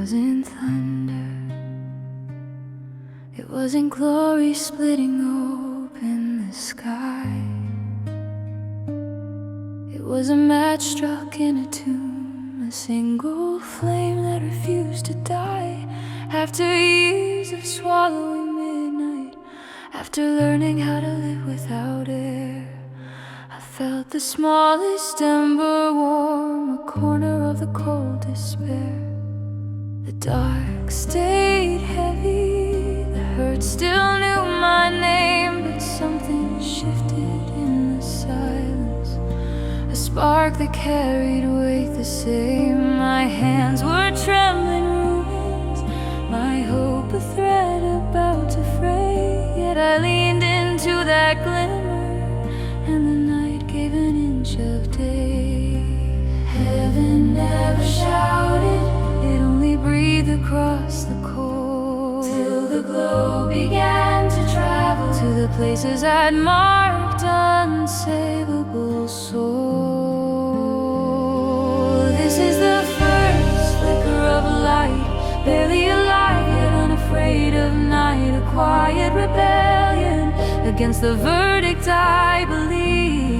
wasn't thunder, it wasn't glory splitting open the sky. It was a match struck in a tomb, a single flame that refused to die. After years of swallowing midnight, after learning how to live without air, I felt the smallest ember warm a corner of the cold despair. The dark stayed heavy, the hurt still knew my name, but something shifted in the silence, a spark that carried weight the same. My hands were trembling ruins, my hope a thread about to fray. Yet I leaned into that glimmer, and the night gave an inch of day. Heaven never shouted, it only breathed across the cold, till the glow began to travel to the places I'd marked unsavable soul. This is the first flicker of light, barely alive yet unafraid of night, a quiet rebellion against the verdict I believed.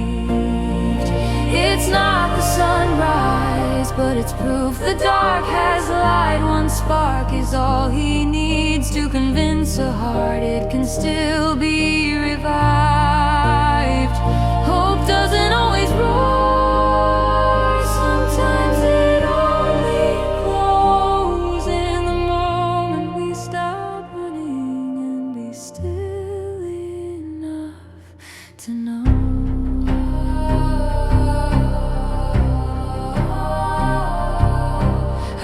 It's not the sunrise, but it's proof the dark has light. One spark is all he needs to convince a heart it can still be revived. Hope doesn't always roar, sometimes it only glows in the moment we stop running and be still enough to know.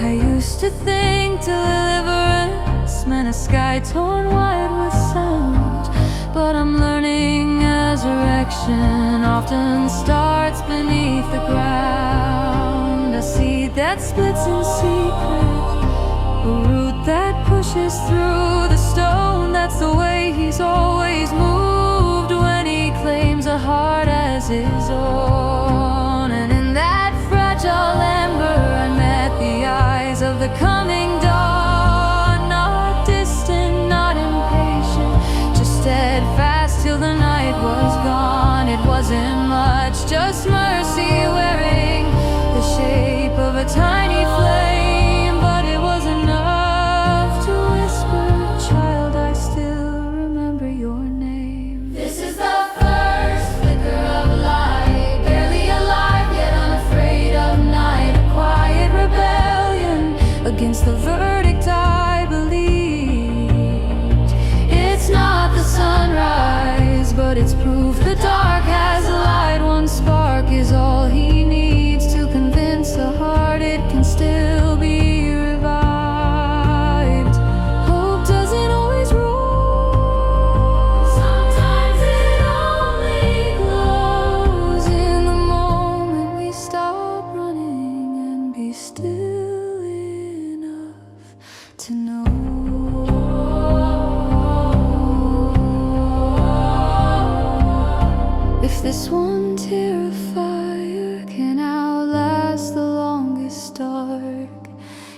I used to think deliverance meant a sky torn wide with sound, but I'm learning resurrection often starts beneath the ground. A seed that splits in secret, a root that pushes through the stone. That's the way he's always moved when he claims a heart as his own. And in that fragile ember I met the eyes of the coming dawn, not distant, not impatient, just steadfast till the night was gone. It wasn't much, just mercy wearing the shape of a tiny flame, but it was enough to whisper, child, I still remember your name. This is the first flicker of light, barely alive yet unafraid of night, a quiet rebellion against the verdict I believed. It's not the sunrise, but it's proof the dark has light. One spark is all he needs to convince a heart it can still be revived. Hope doesn't always roar, sometimes it only glows in the moment we stop running and be still enough to know. If this one tear of fire can outlast the longest dark,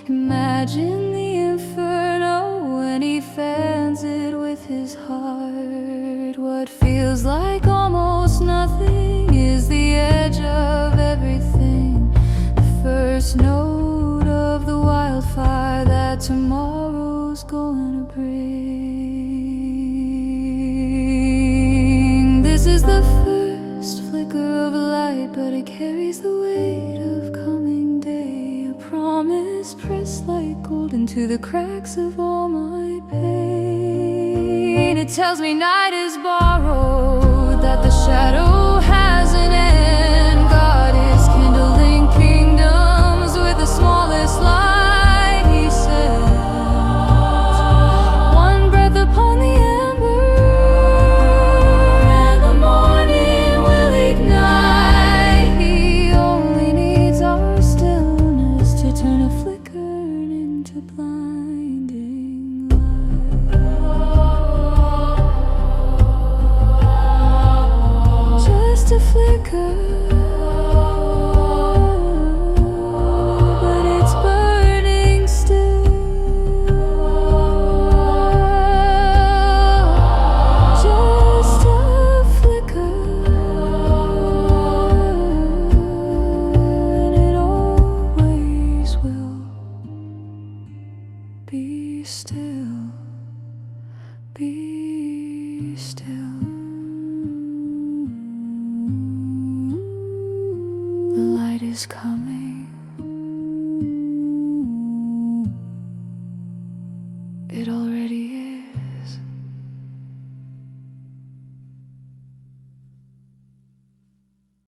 imagine the inferno when he fans it with his heart. What feels like almost nothing is the edge of everything, the first note of the wildfire that tomorrow's gonna bring. This is the first flicker of light, but it carries the weight of coming day, a promise pressed like gold into the cracks of all my pain. It tells me night is borrowed, that the shadow has an end. God is kindling kingdoms with the smallest light he sends. One breath upon the ember, and the morning will ignite. He only needs our stillness to turn a flicker into blinding light. night is coming.